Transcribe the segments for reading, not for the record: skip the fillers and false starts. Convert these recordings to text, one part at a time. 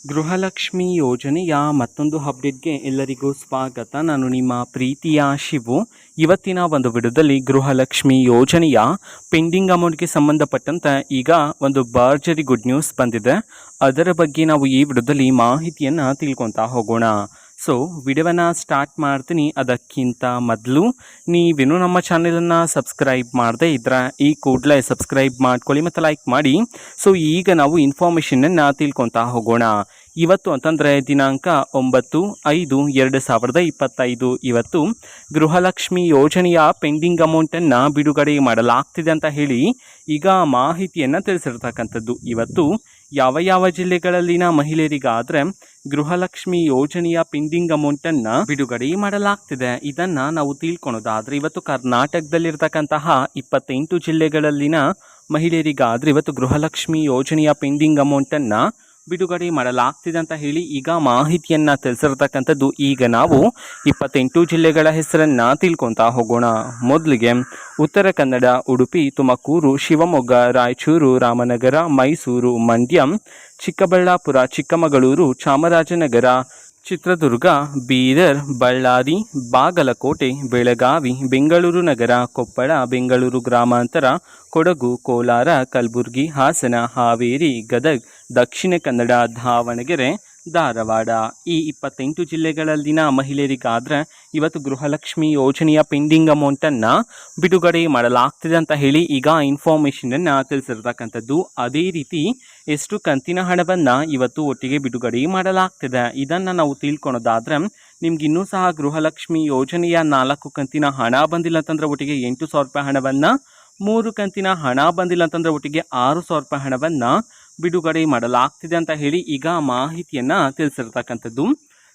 ಗೃಹಲಕ್ಷ್ಮಿ ಯೋಜನೆಯ ಮತ್ತೊಂದು ಅಪ್ಡೇಟ್ಗೆ ಎಲ್ಲರಿಗೂ ಸ್ವಾಗತ. ನಾನು ನಿಮ್ಮ ಪ್ರೀತಿಯ ಶಿವು. ಇವತ್ತಿನ ಒಂದು ವಿಡಿಯೋದಲ್ಲಿ ಗೃಹಲಕ್ಷ್ಮಿ ಯೋಜನೆಯ ಪೆಂಡಿಂಗ್ ಅಮೌಂಟ್ಗೆ ಸಂಬಂಧಪಟ್ಟಂತೆ ಈಗ ಒಂದು ಭರ್ಜರಿ ಗುಡ್ ನ್ಯೂಸ್ ಬಂದಿದೆ. ಅದರ ಬಗ್ಗೆ ನಾವು ಈ ವಿಡಿಯೋದಲ್ಲಿ ಮಾಹಿತಿಯನ್ನು ತಿಳ್ಕೊತಾ ಹೋಗೋಣ. ಸೊ ವಿಡಿಯೋವನ್ನು ಸ್ಟಾರ್ಟ್ ಮಾಡ್ತೀನಿ. ಅದಕ್ಕಿಂತ ಮೊದಲು ನೀವೇನು ನಮ್ಮ ಚಾನೆಲನ್ನು ಸಬ್ಸ್ಕ್ರೈಬ್ ಮಾಡದೇ ಇದ್ರೆ ಈ ಕೂಡಲೇ ಸಬ್ಸ್ಕ್ರೈಬ್ ಮಾಡ್ಕೊಳ್ಳಿ ಮತ್ತು ಲೈಕ್ ಮಾಡಿ. ಸೊ ಈಗ ನಾವು ಇನ್ಫಾರ್ಮೇಷನನ್ನು ತಿಳ್ಕೊತಾ ಹೋಗೋಣ. ಇವತ್ತು ಅಂತಂದರೆ ದಿನಾಂಕ 9/5/2025 ಇವತ್ತು ಗೃಹಲಕ್ಷ್ಮಿ ಯೋಜನೆಯ ಪೆಂಡಿಂಗ್ ಅಮೌಂಟನ್ನು ಬಿಡುಗಡೆ ಮಾಡಲಾಗ್ತಿದೆ ಅಂತ ಹೇಳಿ ಈಗ ಮಾಹಿತಿಯನ್ನು ತಿಳಿಸಿರ್ತಕ್ಕಂಥದ್ದು. ಇವತ್ತು ಯಾವ ಜಿಲ್ಲೆಗಳಲ್ಲಿನ ಮಹಿಳೆಯರಿಗಾದರೆ ಗೃಹಲಕ್ಷ್ಮಿ ಯೋಜನೆಯ ಪೆಂಡಿಂಗ್ ಅಮೌಂಟನ್ನು ಬಿಡುಗಡೆ ಮಾಡಲಾಗ್ತಿದೆ ಇದನ್ನು ನಾವು ತಿಳ್ಕೊಳೋದಾದರೆ ಇವತ್ತು ಕರ್ನಾಟಕದಲ್ಲಿರ್ತಕ್ಕಂತಹ 28 ಜಿಲ್ಲೆಗಳಲ್ಲಿನ ಮಹಿಳೆಯರಿಗಾದರೆ ಇವತ್ತು ಗೃಹಲಕ್ಷ್ಮಿ ಯೋಜನೆಯ ಪೆಂಡಿಂಗ್ ಅಮೌಂಟನ್ನು ಬಿಡುಗಡೆ ಮಾಡಲಾಗ್ತಿದೆ ಅಂತ ಹೇಳಿ ಈಗ ಮಾಹಿತಿಯನ್ನು ತಿಳಿಸಿರ್ತಕ್ಕಂಥದ್ದು. ಈಗ ನಾವು 28 ಜಿಲ್ಲೆಗಳ ಹೆಸರನ್ನು ತಿಳ್ಕೊತಾ ಹೋಗೋಣ. ಮೊದಲಿಗೆ ಉತ್ತರ ಕನ್ನಡ, ಉಡುಪಿ, ತುಮಕೂರು, ಶಿವಮೊಗ್ಗ, ರಾಯಚೂರು, ರಾಮನಗರ, ಮೈಸೂರು, ಮಂಡ್ಯ, ಚಿಕ್ಕಬಳ್ಳಾಪುರ, ಚಿಕ್ಕಮಗಳೂರು, ಚಾಮರಾಜನಗರ, ಚಿತ್ರದುರ್ಗ, ಬೀದರ್, ಬಳ್ಳಾರಿ, ಬಾಗಲಕೋಟೆ, ಬೆಳಗಾವಿ, ಬೆಂಗಳೂರು ನಗರ, ಕೊಪ್ಪಳ, ಬೆಂಗಳೂರು ಗ್ರಾಮಾಂತರ, ಕೊಡಗು, ಕೋಲಾರ, ಕಲಬುರಗಿ, ಹಾಸನ, ಹಾವೇರಿ, ಗದಗ, ದಕ್ಷಿಣ ಕನ್ನಡ, ದಾವಣಗೆರೆ, ಧಾರವಾಡ. ಈ 28 ಜಿಲ್ಲೆಗಳಲ್ಲಿನ ಮಹಿಳೆಯರಿಗಾದರೆ ಇವತ್ತು ಗೃಹಲಕ್ಷ್ಮಿ ಯೋಜನೆಯ ಪೆಂಡಿಂಗ್ ಅಮೌಂಟನ್ನು ಬಿಡುಗಡೆ ಮಾಡಲಾಗ್ತಿದೆ ಅಂತ ಹೇಳಿ ಈಗ ಇನ್ಫಾರ್ಮೇಷನನ್ನು ತಿಳಿಸಿರ್ತಕ್ಕಂಥದ್ದು. ಅದೇ ರೀತಿ ಎಷ್ಟು ಕಂತಿನ ಹಣವನ್ನು ಇವತ್ತು ಒಟ್ಟಿಗೆ ಬಿಡುಗಡೆ ಮಾಡಲಾಗ್ತಿದೆ ಇದನ್ನು ನಾವು ತಿಳ್ಕೊಳೋದಾದರೆ ನಿಮ್ಗಿನ್ನೂ ಸಹ ಗೃಹಲಕ್ಷ್ಮಿ ಯೋಜನೆಯ 4 ಕಂತಿನ ಹಣ ಬಂದಿಲ್ಲ ಅಂತಂದರೆ ಒಟ್ಟಿಗೆ 8,000 ರೂಪಾಯಿ ಹಣವನ್ನು, 3 ಕಂತಿನ ಹಣ ಬಂದಿಲ್ಲ ಅಂತಂದರೆ ಒಟ್ಟಿಗೆ 6,000 ರೂಪಾಯಿ ಹಣವನ್ನು ಬಿಡುಗಡೆ ಮಾಡಲಾಗ್ತಿದೆ ಅಂತ ಹೇಳಿ ಈಗ ಮಾಹಿತಿಯನ್ನು ತಿಳಿಸಿರ್ತಕ್ಕಂಥದ್ದು.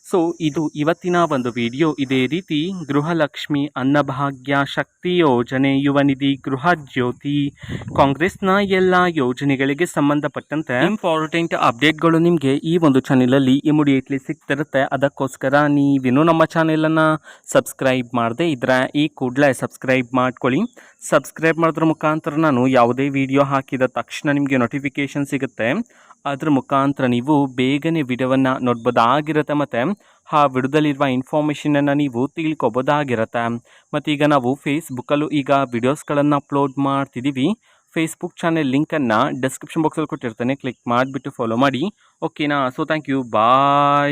ಸೊ ಇದು ಇವತ್ತಿನ ಒಂದು ವಿಡಿಯೋ. ಇದೇ ರೀತಿ ಗೃಹಲಕ್ಷ್ಮಿ, ಅನ್ನಭಾಗ್ಯ, ಶಕ್ತಿ ಯೋಜನೆ, ಯುವ ನಿಧಿ, ಗೃಹ ಜ್ಯೋತಿ, ಕಾಂಗ್ರೆಸ್ನ ಎಲ್ಲ ಯೋಜನೆಗಳಿಗೆ ಸಂಬಂಧಪಟ್ಟಂತೆ ಇಂಪಾರ್ಟೆಂಟ್ ಅಪ್ಡೇಟ್ಗಳು ನಿಮಗೆ ಈ ಒಂದು ಚಾನೆಲಲ್ಲಿ ಇಮಿಡಿಯೇಟ್ಲಿ ಸಿಗ್ತಿರುತ್ತೆ. ಅದಕ್ಕೋಸ್ಕರ ನೀವೇನು ನಮ್ಮ ಚಾನೆಲನ್ನು ಸಬ್ಸ್ಕ್ರೈಬ್ ಮಾಡದೇ ಇದ್ರೆ ಈ ಕೂಡಲೇ ಸಬ್ಸ್ಕ್ರೈಬ್ ಮಾಡ್ಕೊಳ್ಳಿ. ಸಬ್ಸ್ಕ್ರೈಬ್ ಮಾಡೋದ್ರ ಮುಖಾಂತರ ನಾನು ಯಾವುದೇ ವಿಡಿಯೋ ಹಾಕಿದ ತಕ್ಷಣ ನಿಮಗೆ ನೋಟಿಫಿಕೇಷನ್ ಸಿಗುತ್ತೆ. ಅದ್ರ ಮುಖಾಂತರ ನೀವು ಬೇಗನೆ ವಿಡಿಯೋವನ್ನು ನೋಡ್ಬೋದಾಗಿರುತ್ತೆ ಮತ್ತು ಆ ವಿಡಿಯೋದಲ್ಲಿರುವ ಇನ್ಫಾರ್ಮೇಷನನ್ನು ನೀವು ತಿಳ್ಕೊಬೋದಾಗಿರುತ್ತೆ. ಮತ್ತು ಈಗ ನಾವು ಫೇಸ್ಬುಕ್ಕಲ್ಲೂ ಈಗ ವಿಡಿಯೋಸ್ಗಳನ್ನು ಅಪ್ಲೋಡ್ ಮಾಡ್ತಿದ್ದೀವಿ. ಫೇಸ್ಬುಕ್ ಚಾನೆಲ್ ಲಿಂಕನ್ನು ಡಿಸ್ಕ್ರಿಪ್ಷನ್ ಬಾಕ್ಸಲ್ಲಿ ಕೊಟ್ಟಿರ್ತೇನೆ, ಕ್ಲಿಕ್ ಮಾಡಿಬಿಟ್ಟು ಫಾಲೋ ಮಾಡಿ. ಓಕೆನಾ? So thank you, bye.